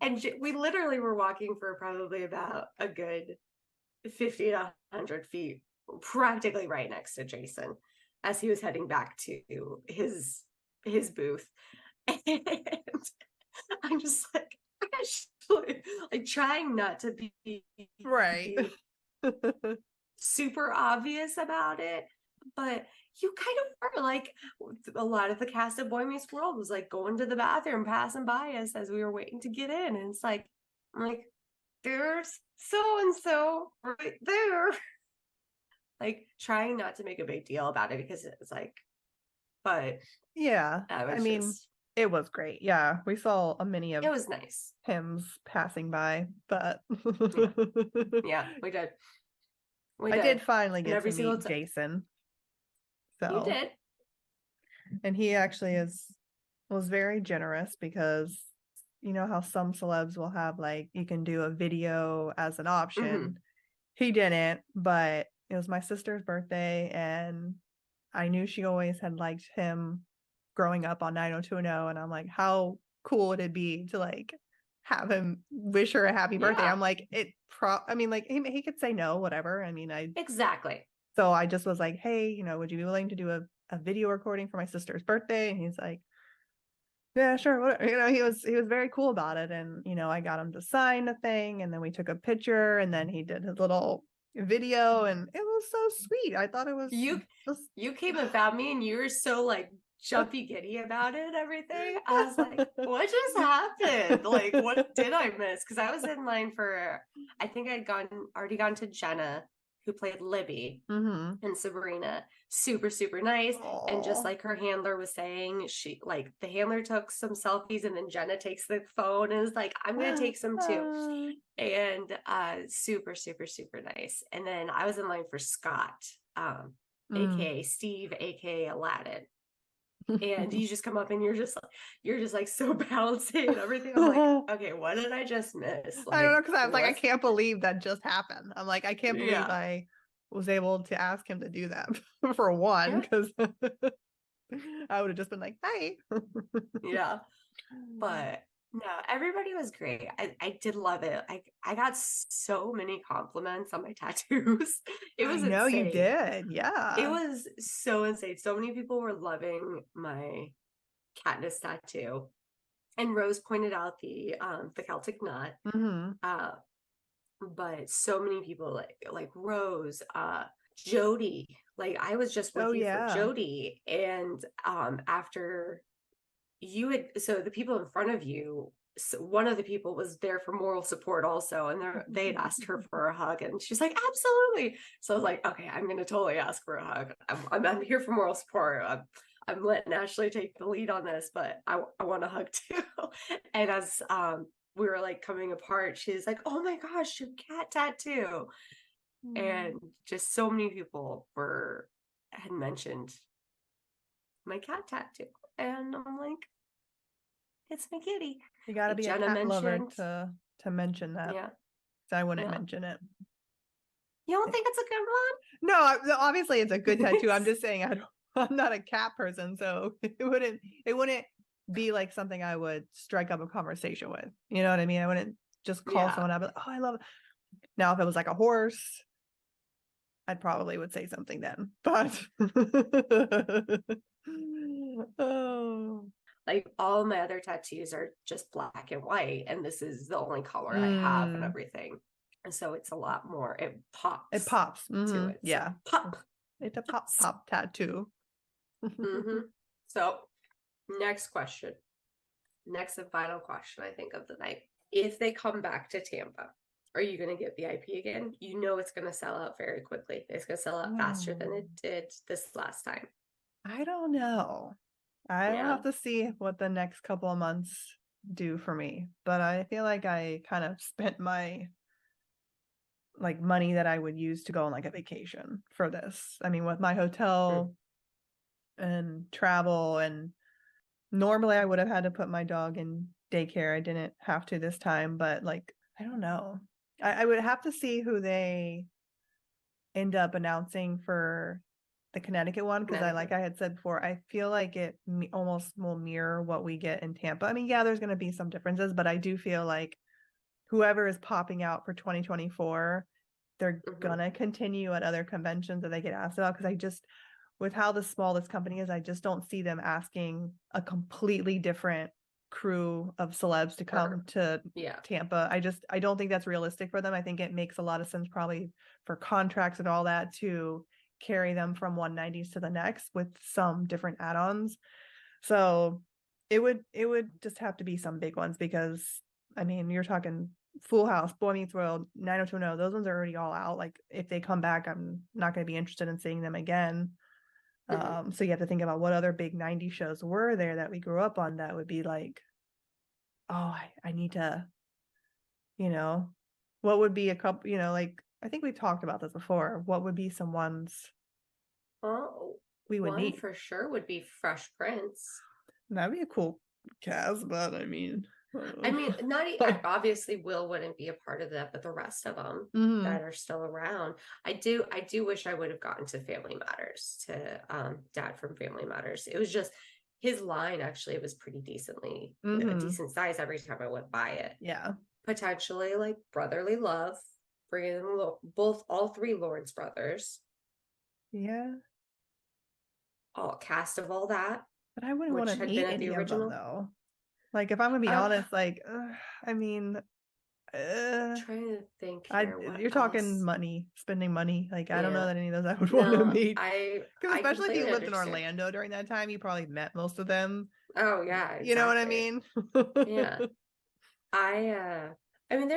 And we literally were walking for probably about a good 50 to 100 feet, practically right next to Jason, as he was heading back to his booth. And I'm just like, Ashley, like trying not to be right. super obvious about it, but you kind of were. Like, a lot of the cast of Boy Meets World was like going to the bathroom, passing by us as we were waiting to get in, and it's like, I'm like, there's so and so right there, like trying not to make a big deal about it, because it's like, but yeah, I mean, it was great. Yeah, we saw a many of it was nice hymns passing by, but yeah, we did. I did finally get to meet Jason. So you did. And he actually was very generous, because you know how some celebs will have like, you can do a video as an option. He didn't, but it was my sister's birthday, and I knew she always had liked him growing up on 90210, and I'm like, how cool would it be to like have him wish her a happy birthday? I'm like, I mean, like he could say no, whatever. I mean, exactly. So I just was like, hey, would you be willing to do a video recording for my sister's birthday? And he's like, yeah, sure. Whatever. He was very cool about it. And, I got him to sign the thing, and then we took a picture, and then he did his little, video, and it was so sweet. I thought it was you came and found me, and you were so like jumpy giddy about it and everything. I was like, what just happened? Like, what did I miss? Because I was in line for, I think I'd already gone to Jenna, who played Libby, and Sabrina. Super, super nice. Aww. And just like her handler was saying, the handler took some selfies, and then Jenna takes the phone and is like, I'm gonna take some too. And super, super, super nice. And then I was in line for Scott, aka Steve, aka Aladdin. And you just come up and you're just like so bouncy and everything. I'm like, okay, what did I just miss? I don't know, because I was like, I can't believe that just happened. I'm like, I can't believe I was able to ask him to do that for one, because I would have just been like, hi. Yeah. But no, everybody was great. I did love it. I got so many compliments on my tattoos. It was insane. No, you did. Yeah. It was so insane. So many people were loving my Katniss tattoo. And Rose pointed out the Celtic knot. But so many people like Rose, Jody. Like I was just with you for Jody. And after you had, so the people in front of you, so one of the people was there for moral support also, and they had asked her for a hug, and she's like, absolutely. So I was like, okay, I'm gonna totally ask for a hug. I'm here for moral support. I'm letting Ashley take the lead on this, but I want a hug too. And as we were like coming apart, she's like, oh my gosh, your cat tattoo. And just so many people had mentioned my cat tattoo, and I'm like, it's my kitty. You gotta be Jenna a cat lover to mention that. Yeah, so I wouldn't mention it. You don't think it's a good one? No, obviously it's a good tattoo. I'm just saying I'm not a cat person, so it wouldn't be like something I would strike up a conversation with. You know what I mean? I wouldn't just call someone up, like, oh, I love it. Now, if it was like a horse, I probably would say something then. But like all my other tattoos are just black and white, and this is the only color I have and everything. And so it's a lot more, it pops. It pops. To it. Yeah. So pop. It's a pop tattoo. So next question. Next and final question, I think, of the night. If they come back to Tampa, are you going to get VIP again? You know it's going to sell out very quickly. It's going to sell out faster than it did this last time. I don't know. I will have to see what the next couple of months do for me. But I feel like I kind of spent my like money that I would use to go on like a vacation for this. I mean, with my hotel and travel, and normally I would have had to put my dog in daycare. I didn't have to this time, but like, I don't know. I would have to see who they end up announcing for the Connecticut one, because like I had said before, I feel like it almost will mirror what we get in Tampa. I mean, yeah, there's going to be some differences, but I do feel like whoever is popping out for 2024, they're gonna continue at other conventions that they get asked about, because with how small this company is, I just don't see them asking a completely different crew of celebs to come to Tampa. I don't think that's realistic for them. I think it makes a lot of sense probably for contracts and all that to carry them from 190s to the next with some different add-ons. So it would just have to be some big ones, because I mean, you're talking Full House, Boy Meets World, 90210, those ones are already all out. Like if they come back, I'm not going to be interested in seeing them again. So you have to think about what other big 90s shows were there that we grew up on that would be like, oh, I need to, what would be a couple, like, I think we talked about this before. What would be some ones we would need? For sure would be Fresh Prince. That'd be a cool cast, but I mean, obviously Will wouldn't be a part of that, but the rest of them that are still around, I do wish I would have gotten to Family Matters, to Dad from Family Matters. It was just his line actually was pretty decently a decent size every time I went by it. Yeah, potentially like Brotherly Love, bringing all three Lawrence brothers. Yeah, all cast of all that. But I wouldn't want to meet any of them though. Like, if I'm gonna be honest, like, I mean, Trying to think here. You're talking money, spending money. Like, I don't know Yeah. that any of those I would want to No, meet. Because I especially if you completely lived in understand. Orlando during that time, you probably met most of them. Oh yeah, exactly. You know what I mean? Yeah. I mean,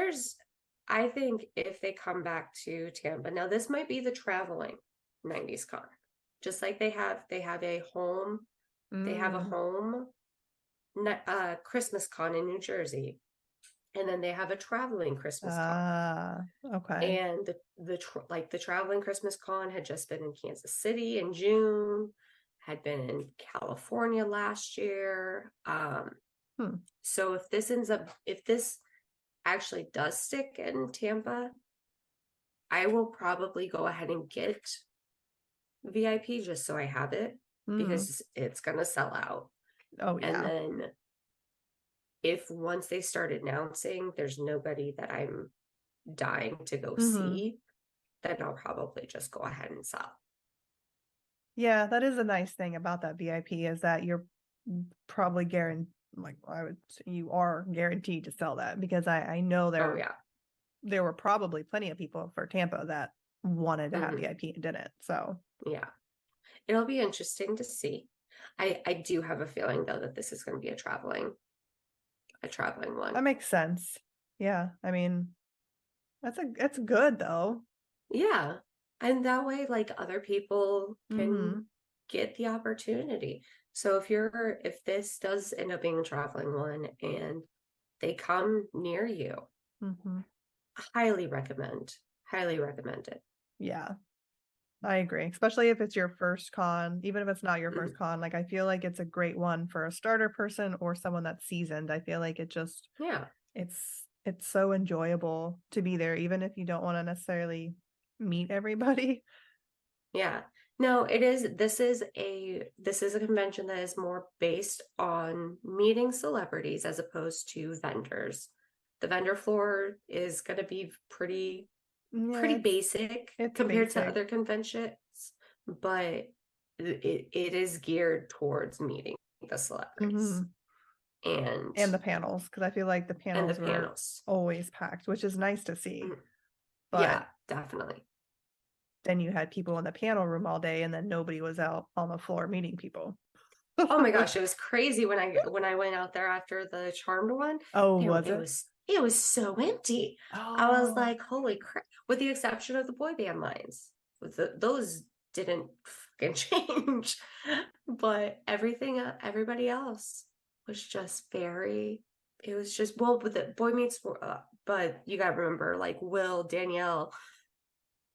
I think if they come back to Tampa, now this might be the traveling 90s con. Just like they have a home, they have a home Christmas con in New Jersey. And then they have a traveling Christmas con. Okay. And the traveling Christmas con had just been in Kansas City in June, had been in California last year. So if this actually does stick in Tampa, I will probably go ahead and get VIP just so I have it because it's gonna sell out. Oh yeah. And then if once they start announcing there's nobody that I'm dying to go see, then I'll probably just go ahead and sell. Yeah, that is a nice thing about that VIP is that you're probably guaranteed, like I would say you are guaranteed to sell that because I know there were probably plenty of people for Tampa that wanted to have VIP and didn't. So yeah, it'll be interesting to see. I do have a feeling though that this is going to be a traveling one. That makes sense. Yeah, I mean, that's good though. Yeah, and that way, like other people can get the opportunity. So if this does end up being a traveling one and they come near you, highly recommend it. Yeah, I agree. Especially if it's your first con, even if it's not your first con, like I feel like it's a great one for a starter person or someone that's seasoned. I feel like it's so enjoyable to be there, even if you don't want to necessarily meet everybody. Yeah. No, it is. This is a convention that is more based on meeting celebrities as opposed to vendors. The vendor floor is going to be pretty basic compared to other conventions, but it is geared towards meeting the celebrities and the panels, because I feel like the panels were always packed, which is nice to see. But yeah, definitely. Then you had people in the panel room all day, and then nobody was out on the floor meeting people. Oh my gosh, it was crazy when I went out there after the Charmed one. Oh, it was so empty. Oh. I was like, holy crap! With the exception of the boy band lines, those didn't fucking change, but everybody else was just very. It was just but the boy meets, but you gotta remember, like Will, Danielle,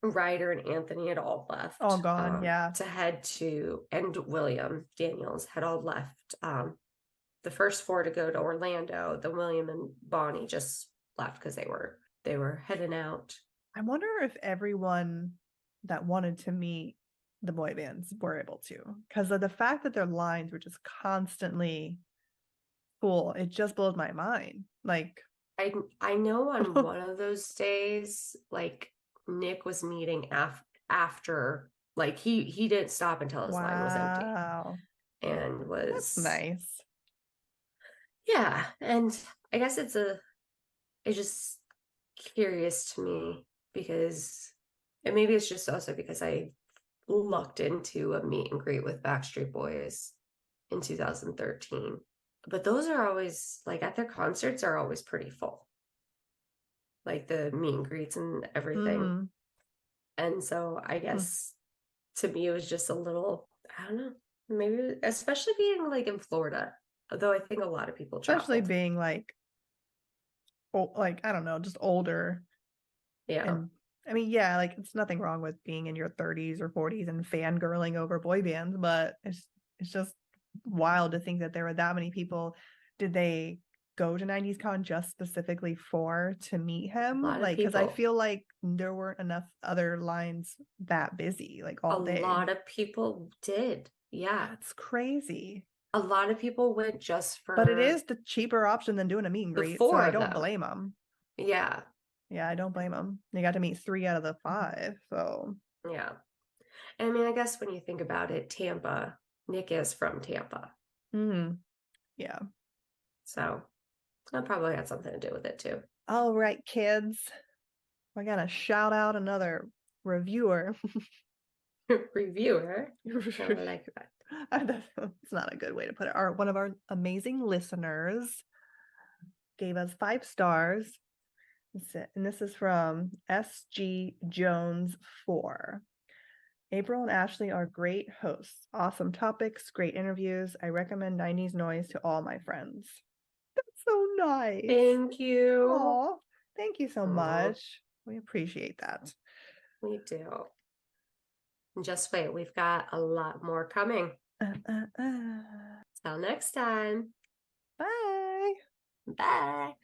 Ryder, and Anthony had all left. All gone, yeah. To head to, and William Daniels had all left. The first four to go to Orlando, then William and Bonnie just left because they were heading out. I wonder if everyone that wanted to meet the boy bands were able to, because of the fact that their lines were just constantly full. It just blows my mind. Like I know on one of those days, like Nick was meeting after, like he didn't stop until his line was empty, and that's nice. Yeah, and I guess it's just curious to me because, and maybe it's just also because I lucked into a meet and greet with Backstreet Boys in 2013. But those are always, like, at their concerts are always pretty full. Like the meet and greets and everything. And so I guess to me it was just a little, I don't know, maybe especially being like in Florida. Although I think a lot of people traveled. Especially being like I don't know, just older. Yeah. And I mean, yeah, like it's nothing wrong with being in your 30s or 40s and fangirling over boy bands, but it's just wild to think that there were that many people. Did they go to 90s Con just specifically to meet him? Like, because I feel like there weren't enough other lines that busy, like all day. A lot of people did. Yeah. That's crazy. A lot of people went just for. But it is the cheaper option than doing a meet and greet, so I don't blame them. Yeah. Yeah, I don't blame them. They got to meet 3 out of the 5, so. Yeah. And I mean, I guess when you think about it, Tampa, Nick is from Tampa. Yeah. So that probably had something to do with it too. All right, kids. We're going to shout out another reviewer. Reviewer. I like that. It's not a good way to put it. One of our amazing listeners gave us 5 stars. And this is from SG Jones 4. April and Ashley are great hosts. Awesome topics, great interviews. I recommend 90s Noise to all my friends. That's so nice. Thank you. Aw, thank you so much. We appreciate that. We do. And just wait, we've got a lot more coming. Till next time. Bye. Bye.